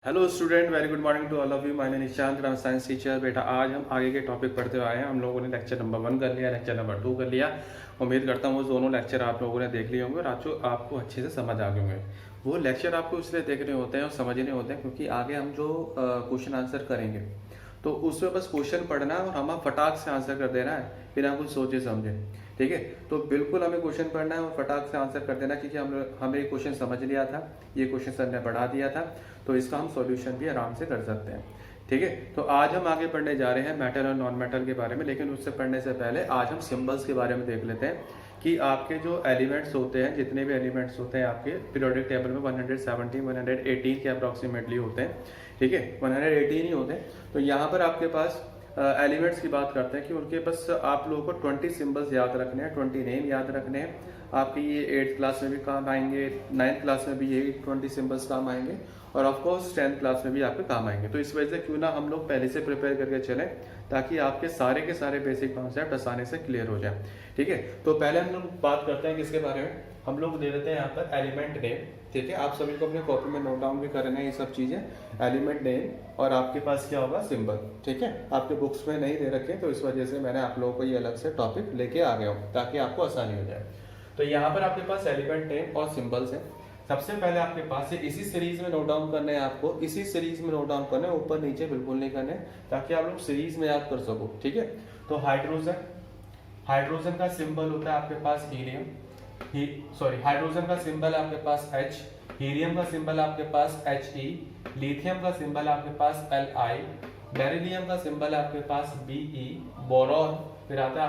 Hello student, very good morning to all of you. My name Nishant, I am science teacher. बेटा आज हम आगे के टॉपिक पढ़ते हुए आए हैं। हम लोगों ने लेक्चर नंबर 1 कर लिया, लेक्चर नंबर 2 कर लिया। उम्मीद करता हूँ वो दोनों लेक्चर आप लोगों ने देख लिए होंगे और आपको अच्छे से समझ आ गए होंगे। वो लेक्चर आपको इसलिए देखने होते हैं और समझने होते हैं क्योंकि आगे हम जो क्वेश्चन आंसर करेंगे तो उसमें बस क्वेश्चन पढ़ना है और हमें फटाक से आंसर कर देना है बिना कुछ सोचे समझे। ठीक है, तो बिल्कुल हमें क्वेश्चन पढ़ना है और फटाक से आंसर कर देना क्योंकि हमें ये क्वेश्चन समझ लिया था, ये क्वेश्चन सर ने पढ़ा दिया था, तो इसका हम सॉल्यूशन भी आराम से कर सकते हैं। ठीक है, तो आज हम आगे पढ़ने जा रहे हैं मेटल और नॉन मेटल के बारे में, लेकिन उससे पढ़ने से पहले आज हम सिंबल्स के बारे में देख लेते हैं कि आपके जो एलिमेंट्स होते हैं, जितने भी एलिमेंट्स होते हैं आपके पीरियोडिक टेबल में 170 118 के अप्रॉक्सीमेटली होते हैं। ठीक है, 118 ही होते हैं। तो यहाँ पर आपके पास एलिमेंट्स की बात करते हैं कि उनके बस आप लोगों को 20 सिंबल्स याद रखने हैं, 20 नेम याद रखने हैं। आपकी ये 8th क्लास में भी काम आएंगे, 9th क्लास में भी ये 20 सिंबल्स काम आएंगे और ऑफ कोर्स 10th क्लास में भी आपके काम आएंगे। तो इस वजह से क्यों ना हम लोग पहले से प्रिपेयर करके चलें ताकि आपके सारे के सारे बेसिक कॉन्सेप्ट आसानी से क्लियर हो जाए। ठीक है, तो पहले हम लोग बात करते हैं किसके बारे में। हम लोग दे देते हैं यहाँ पर एलिमेंट नेम। ठीक है, आप सभी को अपने कॉपी में नोट डाउन भी करना है ये सब चीजें, एलिमेंट नेम और आपके पास क्या होगा सिंबल। ठीक है, आपके बुक्स में नहीं दे रखे तो इस वजह से मैंने आप लोगों को ये अलग से टॉपिक लेके आ गया हूँ ताकि आपको आसानी हो जाए। तो यहाँ पर आपके पास एलिमेंट नेम और सिंबल्स है। सबसे पहले आपके पास इसी सीरीज में नोट डाउन करने हैं, आपको इसी सीरीज में नोट डाउन करना है, ऊपर नीचे बिल्कुल नहीं करने ताकि आप लोग सीरीज में याद कर सको। ठीक है, तो हाइड्रोजन, हाइड्रोजन का सिंबल होता है आपके पास हीलियम, हाइड्रोजन का सिंबल आपके पास H, हीलियम का सिंबल आपके पास He, लिथियम का सिंबल आपके पास Li, बेरिलियम का सिंबल आपके पास Be, बोरॉन फिर आता है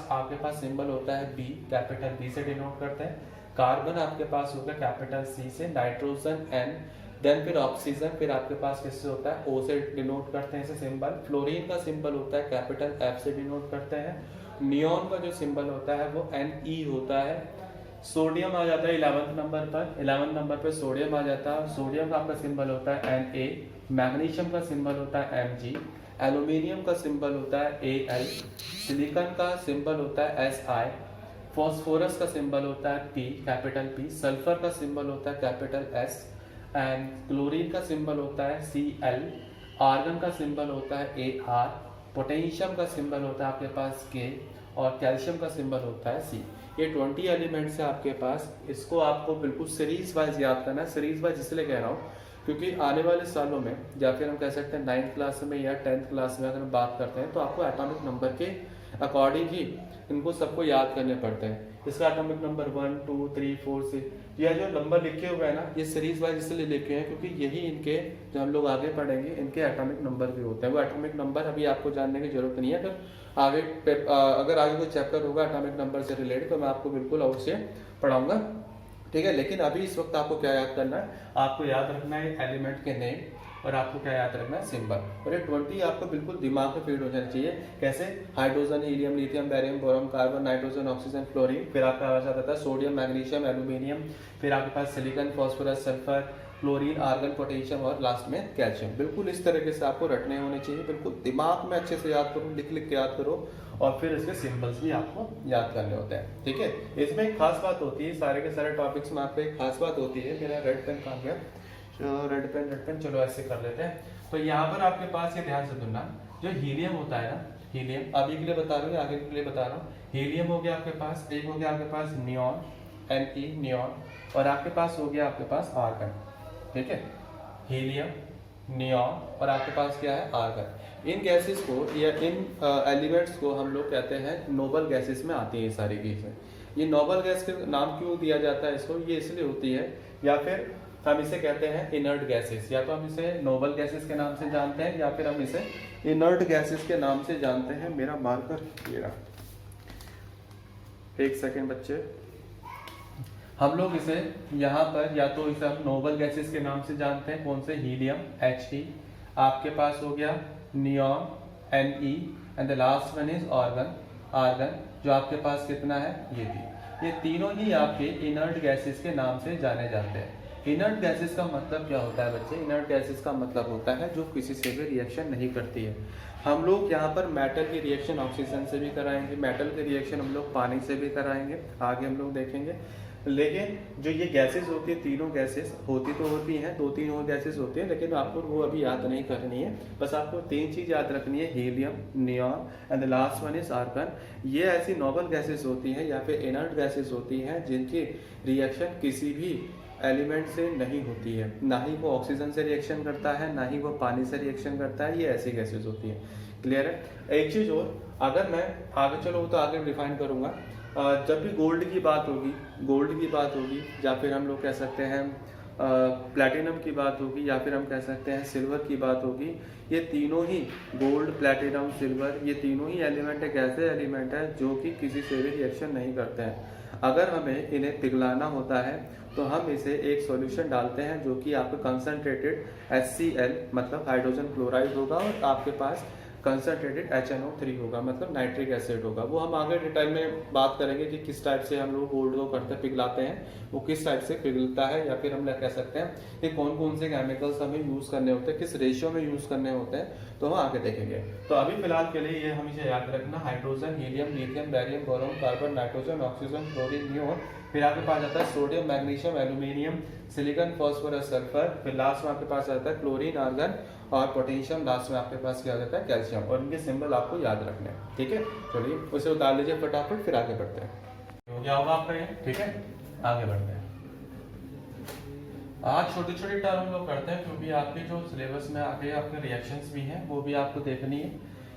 आपके पास सिंबल होता है B, कैपिटल B से डिनोट करते हैं। कार्बन आपके पास होगा कैपिटल C से, नाइट्रोजन N, देन फिर ऑक्सीजन फिर आपके पास किससे होता है O से डिनोट करते हैं इसे सिंबल। फ्लोरीन का सिंबल होता है कैपिटल F से डिनोट करते हैं। नियॉन का जो सिंबल होता है वो Ne होता है। सोडियम आ जाता है 11th नंबर पर, 11th नंबर पर सोडियम आ जाता है। सोडियम का आपका सिंबल होता है Na। मैग्नीशियम का सिंबल होता है Mg। एल्यूमिनियम का सिंबल होता है Al। सिलिकॉन का सिंबल होता है Si। फॉस्फोरस का सिंबल होता है P, कैपिटल P। सल्फर का सिंबल होता है कैपिटल S एंड क्लोरीन का सिंबल होता है Cl। आर्गन का सिंबल होता है Ar। पोटेशियम का सिंबल होता है आपके पास K और कैल्शियम का सिंबल होता है C। ये 20 एलिमेंट्स है आपके पास, इसको आपको बिल्कुल सीरीज वाइज याद करना है। सीरीज वाइज इसलिए कह रहा हूँ क्योंकि आने वाले सालों में या फिर हम कह सकते हैं 9th क्लास में या 10th क्लास में अगर हम बात करते हैं तो आपको एटॉमिक नंबर के अकॉर्डिंग ही इनको सबको याद करने पड़ते हैं। इसका एटॉमिक नंबर 1 2 3 4 6 यह जो नंबर लिखे हुए हैं ना, ये सीरीज वाइज इसलिए लिखे हैं क्योंकि यही इनके जो हम लोग आगे पढ़ेंगे इनके एटॉमिक नंबर भी होते हैं। वो एटॉमिक नंबर अभी आपको जानने की जरूरत नहीं है, अगर आगे कोई चैप्टर होगा एटॉमिक नंबर से रिलेटेड तो मैं आपको बिल्कुल अवश्य पढ़ाऊंगा। ठीक है, लेकिन अभी इस वक्त आपको क्या याद करना है, आपको याद रखना है एलिमेंट के नेम और आपको क्या याद रखना है सिंबल। और ये 20 आपको बिल्कुल दिमाग में फीड हो जाना चाहिए। कैसे? Hydrogen, helium, lithium, barium, boron, carbon, nitrogen, oxygen, fluorine, फिर आपका आ जाता है सोडियम, मैग्नीशियम, एल्यूमिनियम, फिर आपके पास silicon, phosphorus, sulphur, chlorine, argon, potassium और लास्ट में कैल्शियम। बिल्कुल इस तरीके से आपको रटने होने चाहिए, बिल्कुल दिमाग में अच्छे से याद करो, लिख लिख के याद करो और फिर इसके सिंबल्स भी आपको याद करने होते हैं। ठीक है, इसमें एक खास बात होती है, सारे के सारे टॉपिक्स में आपको एक खास बात होती है। मेरा रेड पेन कहाँ गया? रेड पेन, चलो ऐसे कर लेते हैं। तो यहाँ पर आपके पास ये ध्यान से सुनना, जो हीलियम होता है ना, हीलियम अभी के लिए बता रहा हूँ, आगे के लिए बता रहा हूँ। हीलियम हो गया आपके पास, एक हो गया आपके पास नियॉन, Ne नियॉन, और आपके पास हो गया आपके पास आर्गन। ठीक है, हीलियम, नियॉन और आपके पास क्या है आर्गन। इन गैसेस को या इन एलिमेंट्स को हम लोग कहते हैं नोबल गैसेस में आती है सारी गैसें। ये नोबल गैस के नाम क्यों दिया जाता है इसको, ये इसलिए होती है, या फिर हम इसे कहते हैं इनर्ट गैसेस, या तो हम इसे नोबल गैसेस के नाम से जानते हैं या फिर हम इसे इनर्ट गैसेस के नाम से जानते हैं। मेरा मार्कर ये रहा, एक सेकेंड बच्चे। हम लोग इसे यहाँ पर या तो इसे हम नोबल गैसेस के नाम से जानते हैं, कौन से? हीलियम He, आपके पास हो गया neon Ne and the last one is argon, argon जो आपके पास कितना है ये तीनों ही आपके इनर्ट गैसेस के नाम से जाने जाते हैं। इनर्ट गैसेस का मतलब क्या होता है बच्चे? इनर्ट गैसेस का मतलब होता है जो किसी से भी रिएक्शन नहीं करती है। हम लोग यहाँ पर मेटल की रिएक्शन ऑक्सीजन से भी कराएंगे, मेटल की रिएक्शन हम लोग पानी से भी कराएंगे, आगे हम लोग देखेंगे। लेकिन जो ये गैसेस होती है, तीनों गैसेस होती तो होती हैं, 2-3 और गैसेस होती हैं, लेकिन आपको वो अभी याद नहीं करनी है। बस आपको 3 चीज़ याद रखनी है, helium, neon and the last one is argon. ये ऐसी नोबल गैसेस होती हैं या फिर इनर्ट गैसेस होती हैं जिनकी रिएक्शन किसी भी एलिमेंट से नहीं होती है, ना ही वो ऑक्सीजन से रिएक्शन करता है, ना ही वो पानी से रिएक्शन करता है। ये ऐसी गैसेस होती है। क्लियर है? एक चीज़ और, अगर मैं आगे चलो तो आगे डिफाइन करूंगा, जब भी गोल्ड की बात होगी या फिर हम लोग कह सकते हैं प्लैटिनम की बात होगी या फिर हम कह सकते हैं सिल्वर की बात होगी, ये तीनों ही गोल्ड, प्लैटिनम, सिल्वर, ये तीनों ही एलिमेंट एक ऐसे एलिमेंट है जो कि किसी से भी रिएक्शन नहीं करते हैं। अगर हमें इन्हें पिघलाना होता है तो हम इसे एक सॉल्यूशन डालते हैं जो कि आपका कंसनट्रेटेड HCl मतलब हाइड्रोजन क्लोराइड होगा और आपके पास कंसनट्रेटेड HNO3 होगा मतलब नाइट्रिक एसिड होगा। वो हम आगे डिटेल में बात करेंगे कि किस टाइप से हम लोग गोल्ड को करते पिघलाते हैं, वो किस टाइप से पिघलता है, या फिर हम कह सकते हैं कि कौन कौन से केमिकल्स हमें यूज करने होते हैं, किस रेशियो में यूज करने होते हैं, तो हम आगे देखेंगे। तो अभी फिलहाल के लिए ये हमेशा याद रखना, hydrogen, helium, lithium, barium, boron, carbon, nitrogen, oxygen, chlorine, neon, फिर आपके पास आता है sodium, magnesium, aluminium, silicon, phosphorus, sulphur, फिर लास्ट में आपके पास आता है क्लोरीन, आर्गन और पोटेशियम, लास्ट में आपके पास क्या आ जाता है कैल्शियम, और इनके सिंबल आपको याद रखने हैं। ठीक है, चलिए उसे उतार लीजिए फटाफट, फिर आगे बढ़ते हैं। हो गया होगा आपका ये? ठीक है, आगे बढ़ते हैं। आज छोटी छोटी टर्म हम लोग करते हैं क्योंकि आपके जो सिलेबस में आगे आपके रिएक्शंस भी हैं वो भी आपको देखनी है।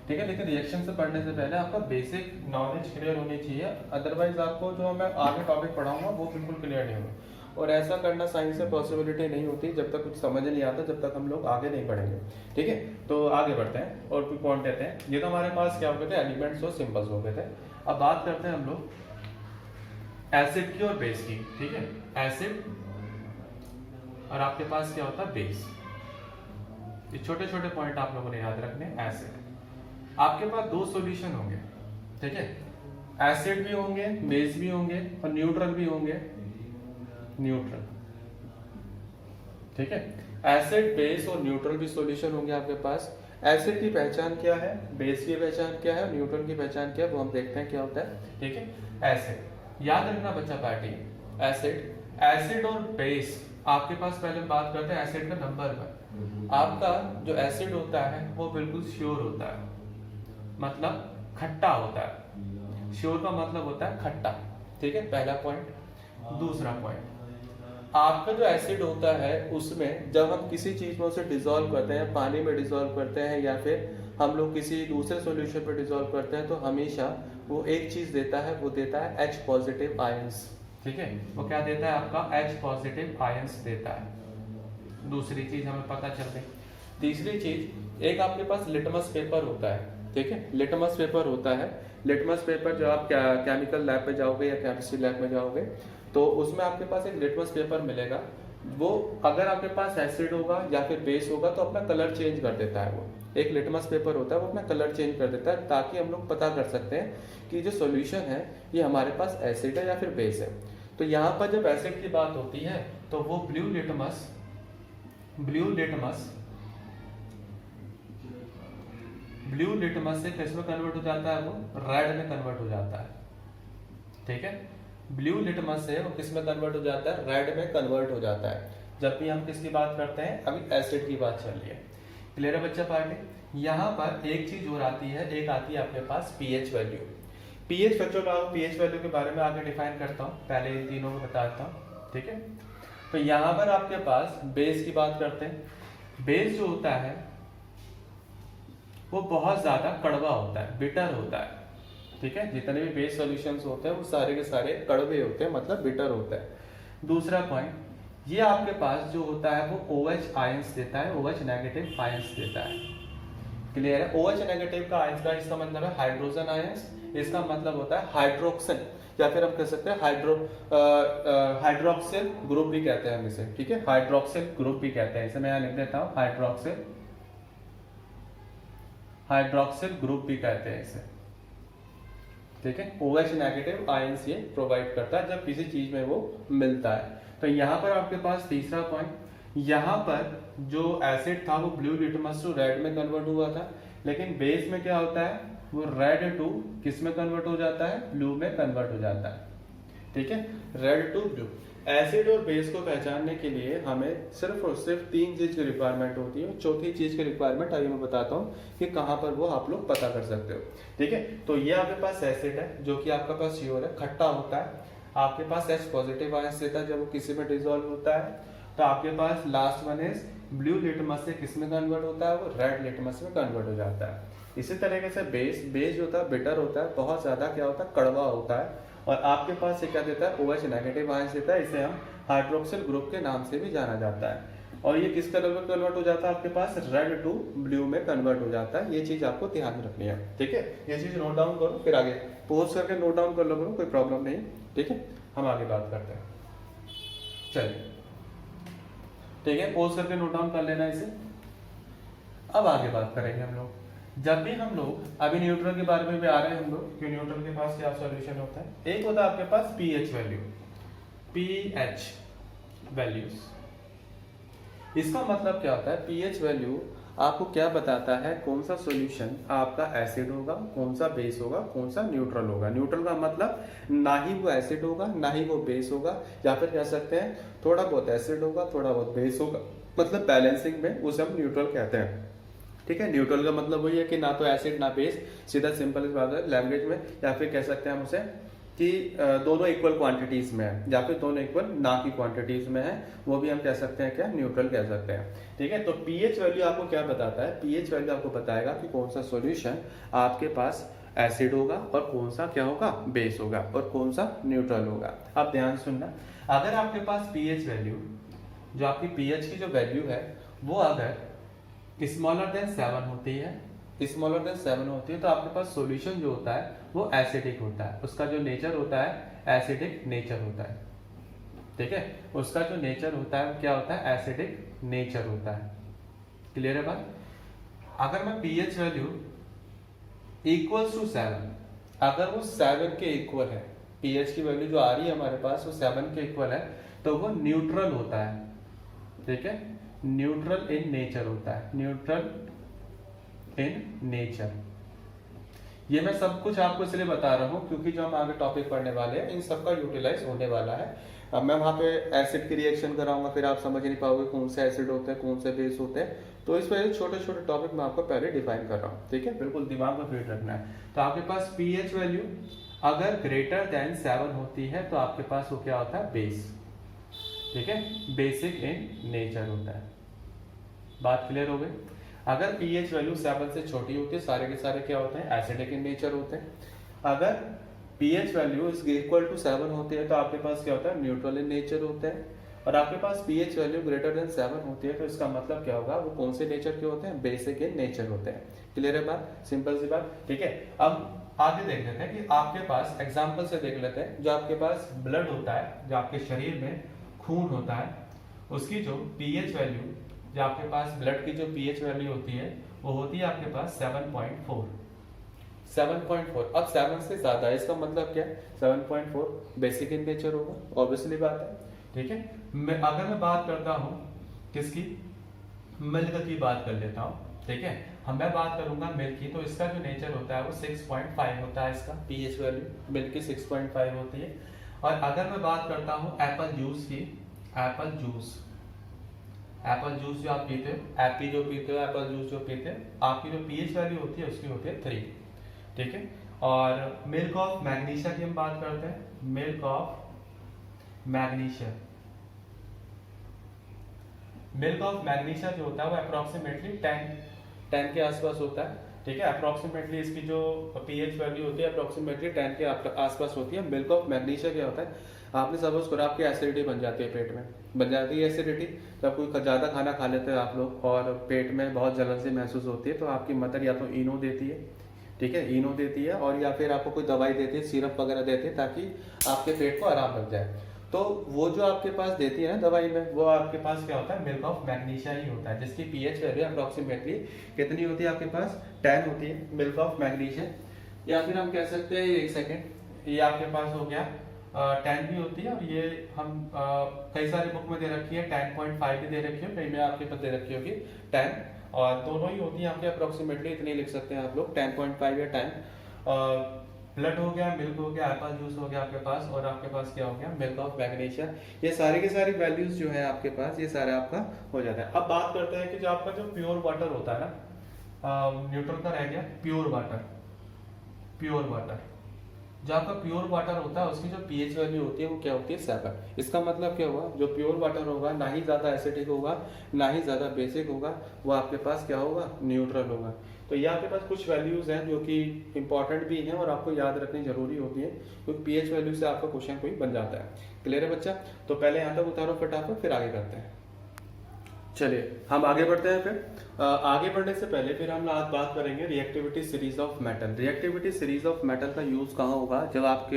ठीक है, लेकिन रिएक्शन से पढ़ने से पहले आपका बेसिक नॉलेज क्लियर होनी चाहिए, अदरवाइज आपको जो मैं आगे टॉपिक पढ़ाऊंगा वो बिल्कुल क्लियर नहीं होगा। और ऐसा करना साइंस से पॉसिबिलिटी नहीं होती जब तक कुछ समझ नहीं आता, जब तक हम लोग आगे नहीं बढ़ेंगे। ठीक है, तो आगे बढ़ते हैं और कोई पॉइंट लेते हैं। ये तो हमारे पास क्या हो गए थे, एलिमेंट्स और सिंबल्स हो गए थे। अब बात करते हैं हम लोग एसिड की और बेस की। ठीक है, एसिड और आपके पास क्या होता है बेस। ये छोटे छोटे पॉइंट आप लोगों ने याद रखने। एसिड, आपके पास 2 सॉल्यूशन होंगे। ठीक है, एसिड भी होंगे, बेस भी होंगे और न्यूट्रल भी होंगे। न्यूट्रल, ठीक है, एसिड, बेस और न्यूट्रल भी सॉल्यूशन होंगे आपके पास। एसिड की पहचान क्या है, बेस की पहचान क्या है, न्यूट्रल की पहचान क्या है, वो हम देखते हैं क्या होता है। ठीक है, एसिड याद रखना बच्चा पार्टी, एसिड और बेस आपके पास पहले बात करते हैं एसिड का नंबर पर। आपका जो एसिड होता है वो बिल्कुल श्योर होता है, मतलब खट्टा होता है। श्योर का मतलब होता है खट्टा। ठीक है, पहला पॉइंट। दूसरा पॉइंट, आपका जो एसिड होता है उसमें जब हम किसी चीज में उसे डिसॉल्व करते हैं, पानी में डिसॉल्व करते हैं या फिर हम लोग किसी दूसरे सॉल्यूशन पर डिसॉल्व करते हैं, तो हमेशा वो एक चीज देता है, वो देता है H पॉजिटिव आयंस। ठीक है, वो क्या देता है आपका H पॉजिटिव आयंस देता है। दूसरी चीज हमें पता चल गई। तीसरी चीज, एक आपके पास लिटमस पेपर होता है। ठीक है, लिटमस पेपर होता है। लिटमस पेपर जब आप केमिकल लैब पे जाओगे या केमिस्ट्री लैब में जाओगे तो उसमें आपके पास एक लिटमस पेपर मिलेगा। वो अगर आपके पास एसिड होगा या फिर बेस होगा तो अपना कलर चेंज कर देता है। वो एक लिटमस पेपर होता है, वो अपना कलर चेंज कर देता है ताकि हम लोग पता कर सकते हैं कि जो सॉल्यूशन है ये हमारे पास एसिड है या फिर बेस है। तो यहाँ पर जब एसिड की बात होती है तो वो ब्लू लिटमस से किस में कन्वर्ट हो जाता है, वो रेड में कन्वर्ट हो जाता है। ठीक है, ब्लू लिटमस से वो किस में कन्वर्ट हो जाता है, रेड में कन्वर्ट हो जाता है जब भी हम किसकी बात करते हैं, अभी एसिड की बात चल रही है। क्लियर है बच्चा पार्टी? यहाँ पर एक चीज और आती है, एक आती है आपके पास पीएच वैल्यू। पीएच वैल्यू के बारे में आगे डिफाइन करता हूँ, पहले इन तीनों को बताता हूँ। ठीक है, तो यहाँ पर आपके पास बेस की बात करते हैं। बेस जो होता है वो बहुत ज्यादा कड़वा होता है, बिटर होता है। ठीक है, जितने भी बेस सॉल्यूशंस होते हैं वो सारे के सारे कड़वे होते हैं, मतलब बिटर होता है। दूसरा पॉइंट, ये आपके पास जो होता है वो OH आयंस देता है, OH नेगेटिव आयंस देता है। क्लियर है? OH नेगेटिव का आयंस का इसका मतलब है हाइड्रोजन आयंस, इसका मतलब होता है हाइड्रोक्सिल या फिर हम कह सकते हैं हाइड्रोक्सिल ग्रुप भी कहते हैं हम इसे। ठीक है, हाइड्रोक्सिल ग्रुप भी कहते हैं इसे, मैं यहाँ लिख देता हूँ हाइड्रोक्सिल ग्रुप भी कहते हैं इसे। ठीक है, OH नेगेटिव आयंस ये प्रोवाइड करता है जब किसी चीज में वो मिलता है। तो यहाँ पर आपके पास तीसरा पॉइंट, यहाँ पर जो एसिड था वो ब्लू लिटमस टू रेड में कन्वर्ट हुआ था, लेकिन बेस में क्या होता है, वो रेड टू किस में कन्वर्ट हो जाता है, ब्लू में कन्वर्ट हो जाता है। ठीक है, रेड टू ब्लू। एसिड और बेस को पहचानने के लिए हमें सिर्फ और सिर्फ 3 चीज की रिक्वायरमेंट होती है। चौथी चीज की रिक्वायरमेंट अभी मैं बताता हूँ कि कहाँ पर वो आप लोग पता कर सकते हो। ठीक है, तो ये आपके पास एसिड है जो कि आपके पास श्योर है, खट्टा होता है। आपके पास H पॉजिटिव आयन देता है जब वो किसी में डिसॉल्व होता है। तो आपके पास last one is blue litmus से किस में कन्वर्ट होता है, वो रेड लिटमस में कन्वर्ट हो जाता है। इसी तरीके से बेस जो होता है बिटर होता है, बहुत ज्यादा क्या होता है, कड़वा होता है। और आपके पास ये क्या देता है, OH नेगेटिव आयन देता है। इसे हम हाइड्रोक्सिल ग्रुप के नाम से भी जाना जाता है। और ये किस कलर में कन्वर्ट हो जाता है, आपके पास रेड टू ब्लू में कन्वर्ट हो जाता है। ये चीज आपको ध्यान में रखनी है। ठीक है, ये चीज नोट डाउन करो, फिर आगे पोस्ट करके नोट डाउन कर लो, करो कोई प्रॉब्लम नहीं। ठीक है, हम आगे बात करते हैं। चलिए ठीक है, पोस्ट करके नोट डाउन कर लेना इसे। अब आगे बात करेंगे हम लोग। जब भी हम लोग अभी न्यूट्रल के बारे में भी आ रहे हैं हम लोग कि न्यूट्रल के पास क्या सॉल्यूशन होता है। एक होता है आपके पास पीएच वैल्यू, पीएच वैल्यूज। इसका मतलब क्या होता है, पीएच वैल्यू आपको क्या बताता है, कौन सा सॉल्यूशन आपका एसिड होगा, कौन सा बेस होगा, कौन सा न्यूट्रल होगा। न्यूट्रल का मतलब ना ही वो एसिड होगा ना ही वो बेस होगा, या फिर कह सकते हैं थोड़ा बहुत एसिड होगा थोड़ा बहुत बेस होगा, मतलब बैलेंसिंग में उसे हम न्यूट्रल कहते हैं। ठीक है, न्यूट्रल का मतलब वही है कि ना तो एसिड ना बेस, सीधा सिंपल इस बात है लैंग्वेज में, या फिर कह सकते हैं हम उसे कि दोनों इक्वल क्वांटिटीज में है, या फिर दोनों इक्वल ना की क्वांटिटीज में है, वो भी हम कह सकते हैं क्या, न्यूट्रल कह सकते हैं। ठीक है, तो पीएच वैल्यू आपको क्या बताता है, पीएच वैल्यू आपको बताएगा कि कौन सा सॉल्यूशन आपके पास एसिड होगा और कौन सा क्या होगा, बेस होगा, और कौन सा न्यूट्रल होगा। अब ध्यान सुनना, अगर आपके पास पीएच वैल्यू, जो आपकी पीएच की जो वैल्यू है वो अगर स्मॉलर देन 7 होती है, स्मॉलर देन 7 होती है, तो आपके पास सॉल्यूशन जो होता है वो एसिडिक होता है। उसका जो नेचर होता है एसिडिक नेचर होता है। ठीक है, उसका जो नेचर होता है क्या होता है, एसिडिक नेचर होता है। क्लियर है बात। अगर मैं पीएच वैल्यू इक्वल्स टू 7, अगर वो 7 के इक्वल है, पीएच की वैल्यू जो आ रही है हमारे पास वो 7 के इक्वल है, तो वो न्यूट्रल होता है। ठीक है, न्यूट्रल इन नेचर होता है, न्यूट्रल इन नेचर। ये मैं सब कुछ आपको इसलिए बता रहा हूँ क्योंकि जो हम आगे टॉपिक पढ़ने वाले हैं इन सब का यूटिलाइज होने वाला है। अब मैं वहाँ पे एसिड की रिएक्शन कराऊंगा, फिर आप समझ नहीं पाओगे कौन से एसिड होते हैं कौन से बेस होते हैं। तो इस वजह से छोटे छोटे टॉपिक मैं आपको पहले डिफाइन कर रहा हूँ। ठीक है, बिल्कुल दिमाग में फिट रखना है। तो आपके पास पीएच वैल्यू अगर ग्रेटर देन 7 होती है तो आपके पास वो क्या होता है, बेस। ठीक है, बेसिक इन नेचर होता है। बात क्लियर हो गई। अगर पीएच वैल्यू 7 से छोटी होती है, सारे के सारे क्या होते हैं, एसिडिक इन नेचर होते हैं। अगर pH value is equal to 7 होती है तो आपके पास क्या होता है, न्यूट्रल इन नेचर होते हैं। और आपके पास पीएच वैल्यू ग्रेटर देन 7 होती है तो इसका मतलब क्या होगा, वो कौन से नेचर के होते हैं, बेसिक इन नेचर होते हैं। क्लियर है बात, सिंपल सी बात। ठीक है, अब आगे देख लेते हैं कि आपके पास एग्जाम्पल से देख लेते हैं। जो आपके पास ब्लड होता है, जो आपके शरीर में खून होता है, उसकी जो पीएच वैल्यू, जो आपके पास ब्लड की जो पीएच वैल्यू होती है वो होती है आपके पास 7.4। 7.4। अब 7 से ज्यादा है, इसका मतलब क्या है, 7.4 बेसिक इन नेचर होगा, ऑब्वियसली बात है। ठीक है, अगर मैं बात करता हूँ किसकी, मिल्क की बात कर लेता हूँ। ठीक है, मैं बात करूंगा मिल्क की, तो इसका जो नेचर होता है वो 6.5 होता है। इसका पीएच वैल्यू मिल्क की 6.5 होती है। और अगर मैं बात करता हूँ एप्पल जूस की, एप्पल जूस जो आप पीते हो, एप्पी जो पीते हो, एप्पल जूस जो पीते हो, आपकी जो पीएच वैल्यू होती है उसकी होती है 3। ठीक है, और मिल्क ऑफ मैग्नीशिया की हम बात करते हैं, milk of magnesia, milk of magnesia जो होता है वो अप्रोक्सीमेटली 10 के आसपास होता है। ठीक है, अप्रोक्सीमेटली इसकी जो पीएच वैल्यू होती है अप्रोक्सीमेटली 10 के आसपास होती है। मिल्क ऑफ मैग्नीशिया क्या होता है, आपने सपोज करो आपकी एसिडिटी बन जाती है, पेट में बन जाती है एसिडिटी, जब कोई ज्यादा खाना खा लेते हैं आप लोग और पेट में बहुत जलन सी महसूस होती है, तो आपकी मदर या तो इनो देती है, ठीक है, इनो देती है, और या फिर आपको कोई दवाई देती है, सिरप वगैरह देती है ताकि आपके पेट को आराम लग जाए। तो वो जो आपके पास देती है ना दवाई में, वो आपके पास क्या होता है, मिल्क ऑफ मैग्नीशिया ही होता है, जिसकी पीएच वैल्यू अप्रोक्सीमेटली कितनी होती है आपके पास, 10 होती है, मिल्क ऑफ मैग्नीशिया। या फिर हम कह सकते हैं, एक सेकेंड, ये आपके पास हो गया 10 भी होती है, और ये हम कई सारे बुक में दे रखी है 10.5 भी दे रखी है, कई में आपके पास दे रखी होगी 10, और दोनों ही होती है आपके अप्रोक्सीमेटली इतनी लिख सकते हैं आप लोग, 10.5 या 10। ब्लड हो गया, मिल्क हो गया, एप्पल जूस हो गया आपके पास, और आपके पास क्या हो गया, मिल्क ऑफ मैग्नीशिया। ये सारी की सारी वैल्यूज जो है आपके पास, ये सारा आपका हो जाता है। अब बात करते हैं कि जो आपका जो प्योर वाटर होता है ना, न्यूट्रल का रह गया प्योर वाटर। प्योर वाटर, जो आपका प्योर वाटर होता है उसकी जो पीएच वैल्यू होती है वो क्या होती है, 7। इसका मतलब क्या हुआ, जो प्योर वाटर होगा ना ही ज्यादा एसिडिक होगा ना ही ज्यादा बेसिक होगा, वो आपके पास क्या होगा, न्यूट्रल होगा। तो ये आपके पास कुछ वैल्यूज हैं जो कि इंपॉर्टेंट भी हैं और आपको याद रखनी जरूरी होती है, क्योंकि पीएच वैल्यू से आपका क्वेश्चन कोई बन जाता है। क्लियर है बच्चा? तो पहले यहाँ तक उतारो फटाफट, फिर आगे करते हैं। चलिए हम आगे बढ़ते हैं। फिर आगे बढ़ने से पहले फिर हम आज बात करेंगे reactivity series of metal. Reactivity series of metal का यूज कहाँ होगा, जब आप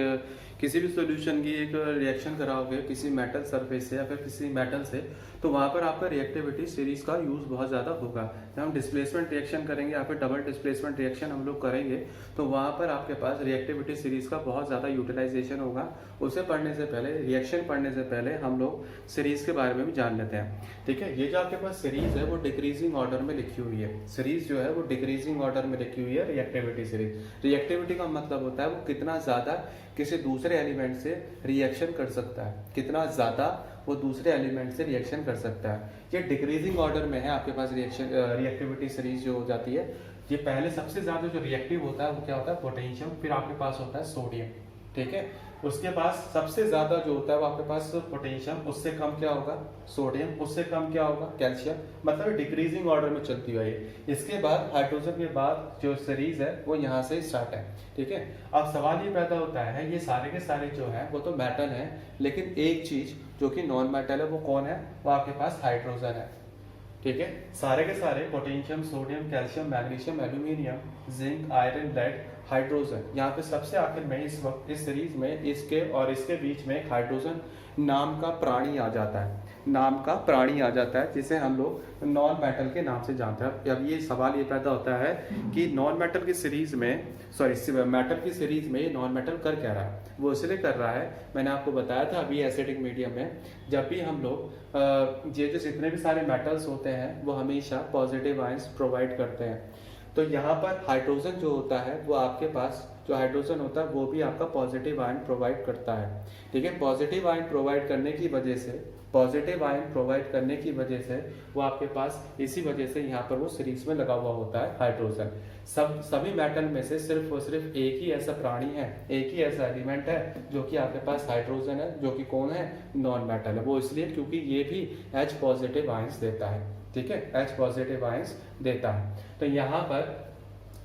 किसी भी सॉल्यूशन की एक रिएक्शन कराओगे किसी मेटल सरफेस से या फिर किसी मेटल से, तो वहां पर आपका रिएक्टिविटी सीरीज का यूज बहुत ज्यादा होगा। जब हम डिस्प्लेसमेंट रिएक्शन करेंगे या फिर डबल डिस्प्लेसमेंट रिएक्शन हम लोग करेंगे, तो वहां पर आपके पास रिएक्टिविटी सीरीज का बहुत ज्यादा यूटिलाइजेशन होगा। उसे पढ़ने से पहले, रिएक्शन पढ़ने से पहले हम लोग सीरीज के बारे में भी जान लेते हैं। ठीक है, ये जो आपके पास सीरीज है वो डिक्रीजिंग ऑर्डर में लिखी हुई है। सीरीज जो है वो डिक्रीजिंग ऑर्डर में लिखी हुई है रिएक्टिविटी सीरीज। रिएक्टिविटी का मतलब होता है वो कितना ज्यादा किसी दूसरे एलिमेंट से रिएक्शन कर सकता है, कितना ज्यादा वो दूसरे एलिमेंट से रिएक्शन कर सकता है। ये डिक्रीजिंग ऑर्डर में है आपके पास रिएक्टिविटी सीरीज जो हो जाती है। ये पहले सबसे ज्यादा जो रिएक्टिव होता है वो क्या होता है, पोटेशियम, फिर आपके पास होता है सोडियम। ठीक है, उसके पास सबसे ज्यादा जो होता है वो आपके पास पोटेशियम, उससे कम क्या होगा, सोडियम, उससे कम क्या होगा, कैल्शियम। मतलब डिक्रीजिंग ऑर्डर में चलती है ये। इसके बाद हाइड्रोजन के बाद जो सीरीज है वो यहाँ से स्टार्ट है। ठीक है, अब सवाल ये पैदा होता है, ये सारे के सारे जो है वो तो मेटल है, लेकिन एक चीज जो कि नॉन मेटल है वो कौन है, वो आपके पास हाइड्रोजन है। ठीक है, सारे के सारे potassium, sodium, calcium, magnesium, aluminium, zinc, iron, lead, hydrogen. यहाँ पे सबसे आखिर में इस वक्त इस सीरीज में इसके और इसके बीच में एक हाइड्रोजन नाम का प्राणी आ जाता है, नाम का प्राणी आ जाता है, जिसे हम लोग नॉन मेटल के नाम से जानते हैं। अब ये सवाल ये पैदा होता है कि नॉन मेटल की सीरीज में, सॉरी मेटल की सीरीज में नॉन मेटल कर क्या रहा है। वो इसलिए कर रहा है, मैंने आपको बताया था अभी एसिडिक मीडियम में जब भी हम लोग ये जो जितने भी सारे मेटल्स होते हैं वो हमेशा पॉजिटिव आयंस प्रोवाइड करते हैं। तो यहाँ पर हाइड्रोजन जो होता है वो आपके पास जो हाइड्रोजन होता है वो भी आपका पॉजिटिव आयन प्रोवाइड करता है। ठीक है, पॉजिटिव आयन प्रोवाइड करने की वजह से, पॉजिटिव आयन प्रोवाइड करने की वजह से वो आपके पास इसी वजह से यहाँ पर वो सीरीज में लगा हुआ होता है हाइड्रोजन। सभी मेटल में से सिर्फ और सिर्फ एक ही ऐसा प्राणी है, एक ही ऐसा एलिमेंट है जो कि आपके पास हाइड्रोजन है, जो कि कौन है, नॉन मेटल है। वो इसलिए क्योंकि ये भी H पॉजिटिव आयंस देता है। ठीक है, H पॉजिटिव आयंस देता है। तो यहाँ पर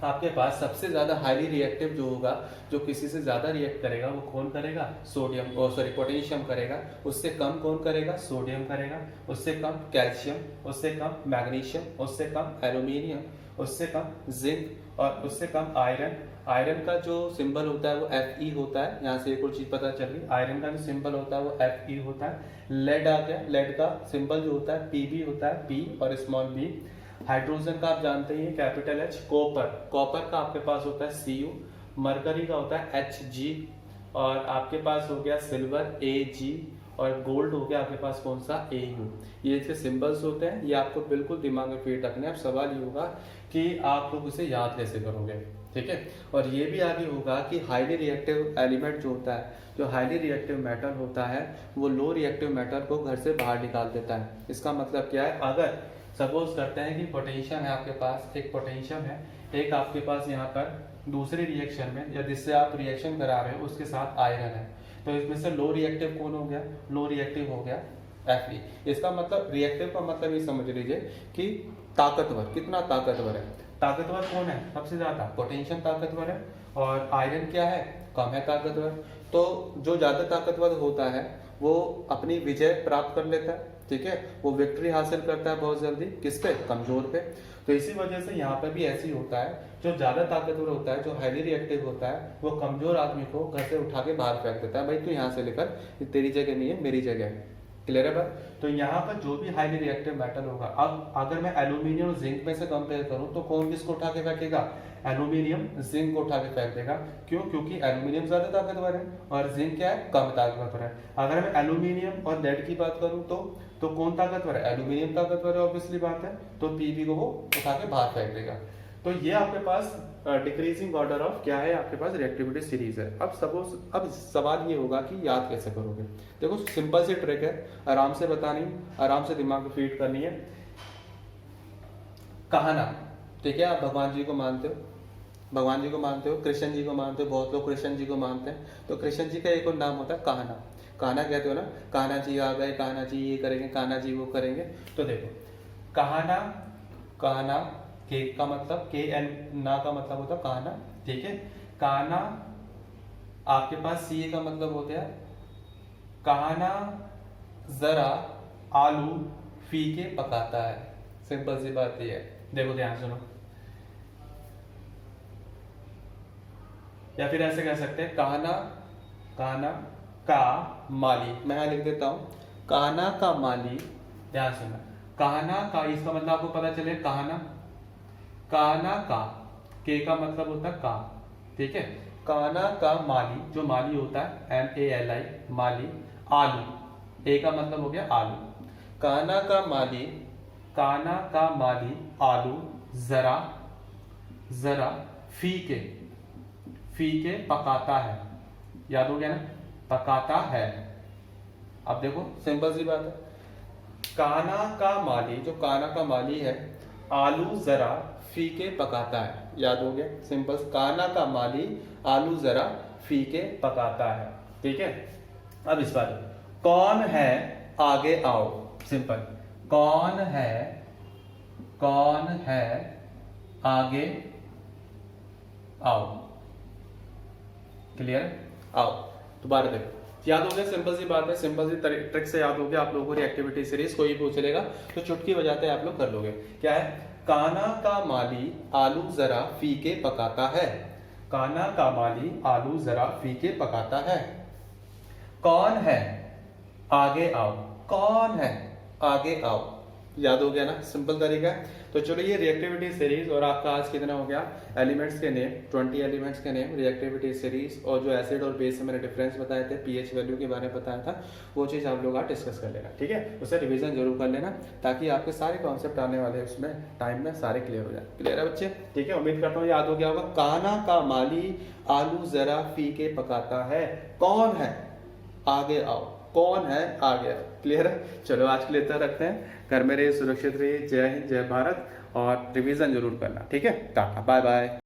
आपके पास सबसे ज्यादा हाईली रिएक्टिव जो होगा, जो किसी से ज्यादा रिएक्ट करेगा वो कौन करेगा, सोडियम, सॉरी पोटेशियम करेगा। उससे कम कौन करेगा, सोडियम करेगा। उससे कम कैल्शियम, उससे कम मैग्नीशियम, उससे कम एल्यूमिनियम, उससे कम जिंक और उससे कम आयरन। आयरन का जो सिंबल होता है वो Fe होता है। यहाँ से एक और चीज पता चल गई, आयरन का जो सिंबल होता है वो Fe होता है। लेड आ गया, लेड का सिंबल जो होता है Pb होता है, P और स्मॉल b। हाइड्रोजन का आप जानते ही कैपिटल H। कॉपर, कॉपर का आपके पास होता है Cu। मरकरी का होता है Hg। और आपके पास हो गया सिल्वर Ag। और गोल्ड हो गया आपके पास कौन सा, Au। ये इसके सिंबल्स होते हैं, ये आपको बिल्कुल दिमाग में फिट रखने। अब सवाल ये होगा कि आप लोग इसे याद कैसे करोगे। ठीक है, और ये भी आगे होगा कि हाईली रिएक्टिव एलिमेंट जो होता है, जो हाईली रिएक्टिव मेटल होता है, वो लो रिएक्टिव मेटल को घर से बाहर निकाल देता है। इसका मतलब क्या है, अगर सपोज करते हैं कि पोटेशियम है आपके पास, एक पोटेशियम है, एक आपके पास यहाँ पर दूसरे रिएक्शन में या जिससे आप रिएक्शन करा रहे हो उसके साथ आयरन है, तो इसमें से लो रिएक्टिव कौन हो गया, लो रिएक्टिव हो गया Fe। इसका मतलब रिएक्टिव का मतलब ये समझ लीजिए कि ताकतवर, कितना ताकतवर है। ताकतवर कौन है सबसे ज्यादा, पोटेशियम ताकतवर है। और आयरन क्या है, कम है ताकतवर। तो जो ज्यादा ताकतवर होता है वो अपनी विजय प्राप्त कर लेता है। ठीक है, वो विक्ट्री हासिल करता है बहुत जल्दी, किस पे, कमजोर पे। तो इसी वजह से यहाँ पर भी ऐसी होता है, जो ज्यादा ताकतवर होता है, जो हाईली रिएक्टिव होता है, वो कमजोर आदमी को घर से उठा के बाहर फेंक देता है, भाई तू यहाँ से लेकर, तेरी जगह नहीं है, मेरी जगह है। क्लियर है बात? तो यहाँ पर जो भी हाईली रिएक्टिव मेटल होगा, अब अगर मैं एल्यूमिनियम और जिंक में से कंपेयर करूं तो कौन किसको उठा के फेंकेगा, एल्यूमिनियम जिंक को उठा के फेंक देगा। क्यों, क्योंकि एल्यूमिनियम ज्यादा ताकतवर है और जिंक क्या है, कम ताकतवर है। अगर मैं एल्यूमिनियम और लेड की बात करूं तो कौन ताकतवर है, एल्यूमिनियम ताकतवर है, ऑब्वियसली बात है। तो पीबी को वो उठा के बाहर फेंक देगा। तो तो ये आपके पास डिक्रीजिंग ऑर्डर ऑफ क्या है, आपके पास रिएक्टिविटी सीरीज है। अब अब सवाल ये होगा कि याद कैसे करोगे। देखो सिंपल सी ट्रिक है, आराम से बतानी, आराम से दिमाग को फीड करनी है। कहना, ठीक है, आप भगवान जी को मानते हो, भगवान जी को मानते हो, कृष्ण जी को मानते हो, बहुत लोग कृष्ण जी को मानते हैं, तो कृष्ण जी का एक और नाम होता है कहना। कहना कहते हो ना, कान्हा जी आ गए, कान्हा जी ये करेंगे, कान्हा जी वो करेंगे। तो देखो कहना, कहना के का मतलब के एन ना का मतलब होता है कहना, ठीक है। कहना आपके पास सी का मतलब होता है कहना जरा आलू फीके पकाता है। सिंपल सी बात ये है। देखो ध्यान सुनो, या फिर ऐसे कह सकते हैं कहना, कहना का माली, मैं यहां लिख देता हूं कहना का माली। ध्यान सुनना, कहना का इसका मतलब आपको पता चले कहना, कहना का के का मतलब होता है का, ठीक है। कहना का माली, जो माली होता है MALI माली, आलू, ए का मतलब हो गया आलू। कहना का माली, कहना का माली आलू जरा, जरा फीके, फीके पकाता है। याद हो गया ना, पकाता है। अब देखो सिंपल सी बात है, काना का माली, जो काना का माली है आलू जरा फीके पकाता है। याद हो गया, सिंपल। काना का माली आलू जरा फीके पकाता है, ठीक है। अब इस बार कौन है आगे आओ, सिंपल। कौन है, कौन है आगे आओ, क्लियर। आओ दोबारा देखो, याद हो गया, सिंपल सी बात है, सिंपल सी ट्रिक से याद हो गया आप लोगों को। एक्टिविटी सीरीज कोई पूछ लेगा तो चुटकी बजाते आप लोग कर लोगे। क्या है, काना का माली आलू जरा फीके पकाता है। काना का माली आलू जरा फीके पकाता है। कौन है आगे आओ, कौन है आगे आओ। याद हो गया ना, सिंपल तरीका है। तो चलो ये रिएक्टिविटी सीरीज और आपका आज कितना हो गया, एलिमेंट्स के नेम, 20 एलिमेंट्स के नेम, रिएक्टिविटी सीरीज, और जो एसिड और बेस में मैंने डिफरेंस बताए थे, पीएच वैल्यू के बारे में बताया था, वो चीज आप लोग आज डिस्कस कर लेना, ठीक है। उससे रिवीजन जरूर कर लेना ताकि आपके सारे कॉन्सेप्ट आने वाले उसमें टाइम में सारे क्लियर हो जाए। क्लियर है बच्चे, ठीक है। उम्मीद करता हूँ याद हो गया होगा। काना का माली आलू जरा फीके पकाता है, कौन है आगे आओ, कौन है आगे आओ। क्लियर है। चलो आज के लिए इतना रखते हैं। घर में रहिए, सुरक्षित रहिए। जय हिंद, जय भारत, और रिवीजन जरूर करना, ठीक है। टाटा, बाय बाय।